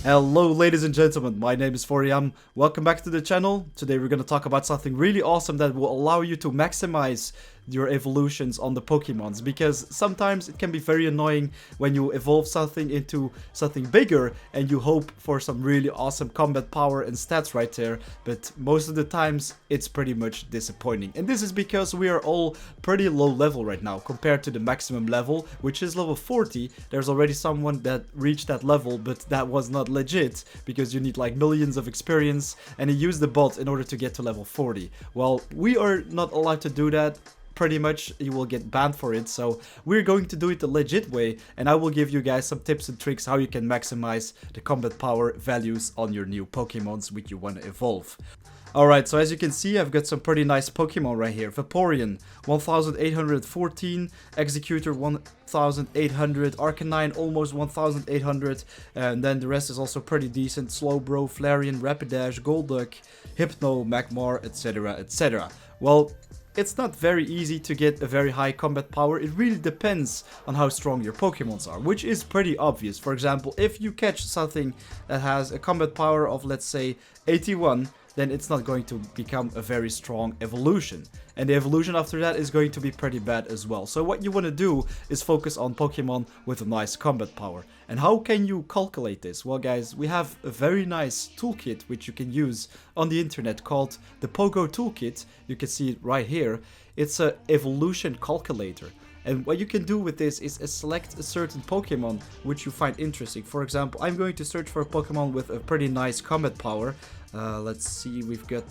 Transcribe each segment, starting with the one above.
Hello ladies and gentlemen, my name is Foriam. Welcome back to the channel. Today we're going to talk about something really awesome that will allow you to maximize your evolutions on the Pokemons, because sometimes it can be very annoying when you evolve something into something bigger and you hope for some really awesome combat power and stats right there, but most of the times it's pretty much disappointing. And this is because we are all pretty low level right now compared to the maximum level, which is level 40. There's already someone that reached that level, but that was not legit because you need like millions of experience and he used the bot in order to get to level 40. Well, we are not allowed to do that. Pretty much you will get banned for it, so we're going to do it the legit way, and I will give you guys some tips and tricks how you can maximize the combat power values on your new Pokemons which you want to evolve. Alright, so as you can see, I've got some pretty nice Pokemon right here. Vaporeon 1814, Executor 1800, Arcanine almost 1800, and then the rest is also pretty decent. Slowbro, Flareon, Rapidash, Golduck, Hypno, Magmar, etc, etc. Well, it's not very easy to get a very high combat power. It really depends on how strong your Pokemons are, which is pretty obvious. For example, if you catch something that has a combat power of, let's say, 81, then it's not going to become a very strong evolution. And the evolution after that is going to be pretty bad as well. So what you want to do is focus on Pokemon with a nice combat power. And how can you calculate this? Well guys, we have a very nice toolkit which you can use on the internet called the PoGoToolkit. You can see it right here. It's an evolution calculator. And what you can do with this is select a certain Pokemon which you find interesting. For example, I'm going to search for a Pokemon with a pretty nice combat power. Let's see, we've got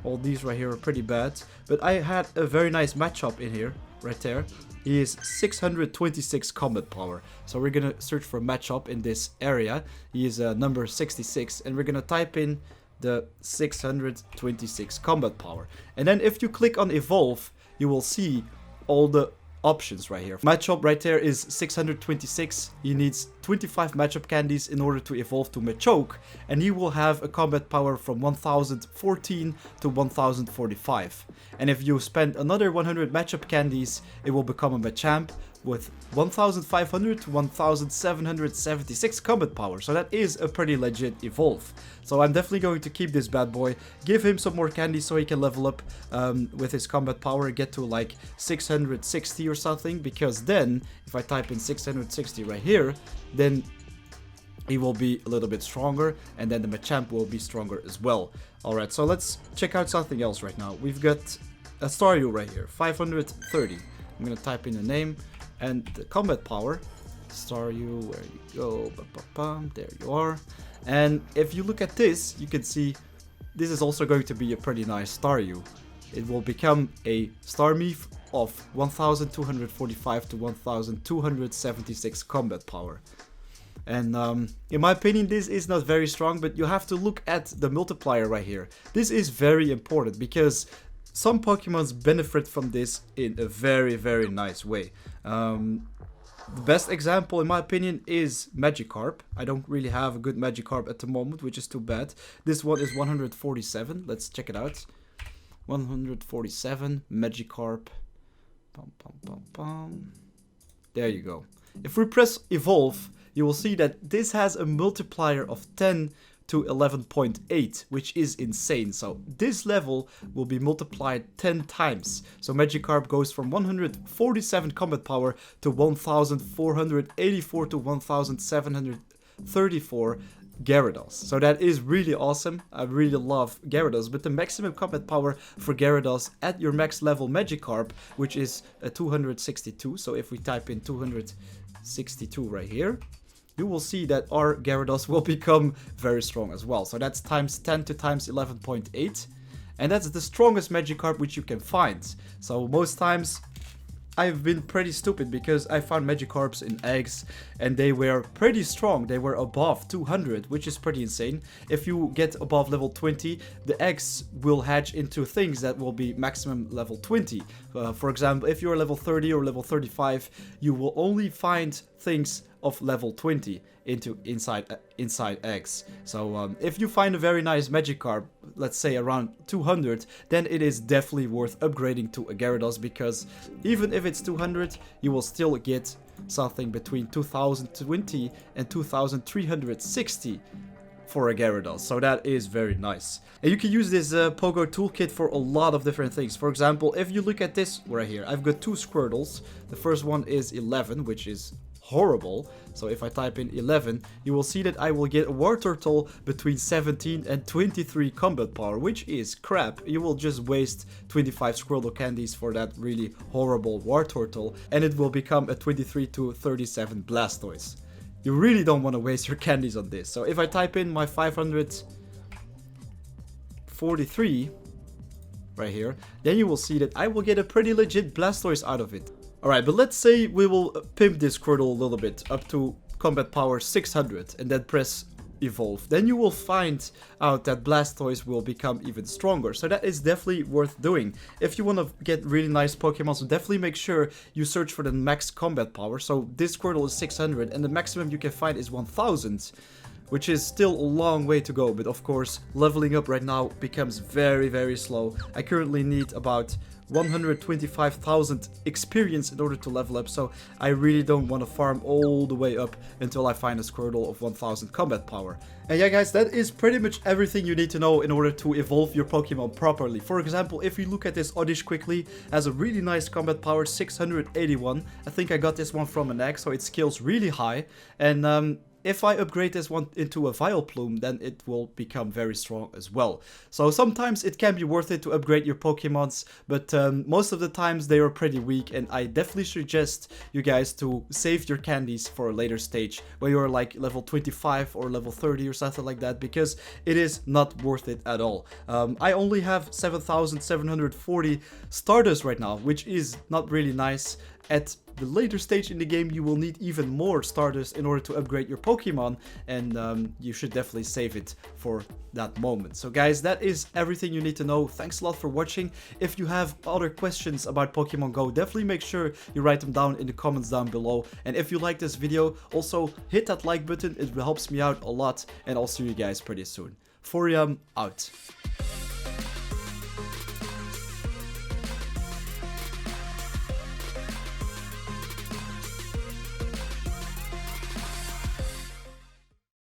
all these right here are pretty bad. But I had a very nice matchup in here, right there. He is 626 combat power. So we're gonna search for a matchup in this area. He is number 66, and we're gonna type in the 626 combat power. And then if you click on evolve, you will see all the options right here. Matchup right there is 626. He needs 25 matchup candies in order to evolve to Machoke, and he will have a combat power from 1014 to 1045. And if you spend another 100 matchup candies, it will become a Machamp with 1500 to 1776 combat power. So that is a pretty legit evolve. So I'm definitely going to keep this bad boy, give him some more candy so he can level up with his combat power, get to like 660 or something, because then if I type in 660 right here, then he will be a little bit stronger, and then the Machamp will be stronger as well. Alright, so let's check out something else right now. We've got a Staryu right here, 530. I'm gonna type in the name and the combat power. Staryu, where you go? There you are. And if you look at this, you can see this is also going to be a pretty nice Staryu. It will become a Starmie of 1245 to 1276 combat power. And in my opinion, this is not very strong, but you have to look at the multiplier right here. This is very important because some Pokemons benefit from this in a very, very nice way. The best example, in my opinion, is Magikarp. I don't really have a good Magikarp at the moment, which is too bad. This one is 147. Let's check it out. 147 Magikarp. There you go. If we press evolve, you will see that this has a multiplier of 10 to 11.8, which is insane. So this level will be multiplied 10 times. So Magikarp goes from 147 combat power to 1484 to 1734 Gyarados. So that is really awesome. I really love Gyarados, but the maximum combat power for Gyarados at your max level Magikarp, which is 262. So if we type in 262 right here, you will see that our Gyarados will become very strong as well. So that's times 10 to times 11.8. And that's the strongest Magikarp which you can find. So most times I've been pretty stupid because I found Magikarps in eggs and they were pretty strong. They were above 200, which is pretty insane. If you get above level 20, the eggs will hatch into things that will be maximum level 20. For example, if you're level 30 or level 35, you will only find things of level 20 inside eggs. So if you find a very nice Magikarp, let's say around 200, then it is definitely worth upgrading to a Gyarados, because even if it's 200, you will still get something between 2020 and 2360 for a Gyarados, so that is very nice. And you can use this Pogo Toolkit for a lot of different things. For example, if you look at this right here, I've got 2 Squirtles. The first one is 11, which is horrible. So if I type in 11, you will see that I will get a Wartortle between 17 and 23 combat power, which is crap. You will just waste 25 Squirtle candies for that really horrible Wartortle, and it will become a 23 to 37 Blastoise. You really don't want to waste your candies on this. So if I type in my 543 right here, then you will see that I will get a pretty legit Blastoise out of it. Alright, but let's say we will pimp this Squirtle a little bit up to combat power 600 and then press evolve. Then you will find out that Blastoise will become even stronger. So that is definitely worth doing. If you want to get really nice Pokemon, so definitely make sure you search for the max combat power. So this Squirtle is 600 and the maximum you can find is 1000. Which is still a long way to go, but of course leveling up right now becomes very, very slow. I currently need about 125,000 experience in order to level up, so I really don't want to farm all the way up until I find a Squirtle of 1000 combat power. And yeah guys, that is pretty much everything you need to know in order to evolve your Pokemon properly. For example, if you look at this Oddish quickly, has a really nice combat power 681. I think I got this one from an egg, so it scales really high. And if I upgrade this one into a Vileplume, then it will become very strong as well. So sometimes it can be worth it to upgrade your Pokemons, but most of the times they are pretty weak, and I definitely suggest you guys to save your candies for a later stage, where you're like level 25 or level 30 or something like that, because it is not worth it at all. I only have 7,740 starters right now, which is not really nice. At the later stage in the game, you will need even more starters in order to upgrade your Pokemon, and you should definitely save it for that moment. So guys, that is everything you need to know. Thanks a lot for watching. If you have other questions about Pokemon Go, definitely make sure you write them down in the comments down below. And if you like this video, also hit that like button. It helps me out a lot, and I'll see you guys pretty soon. Forium out.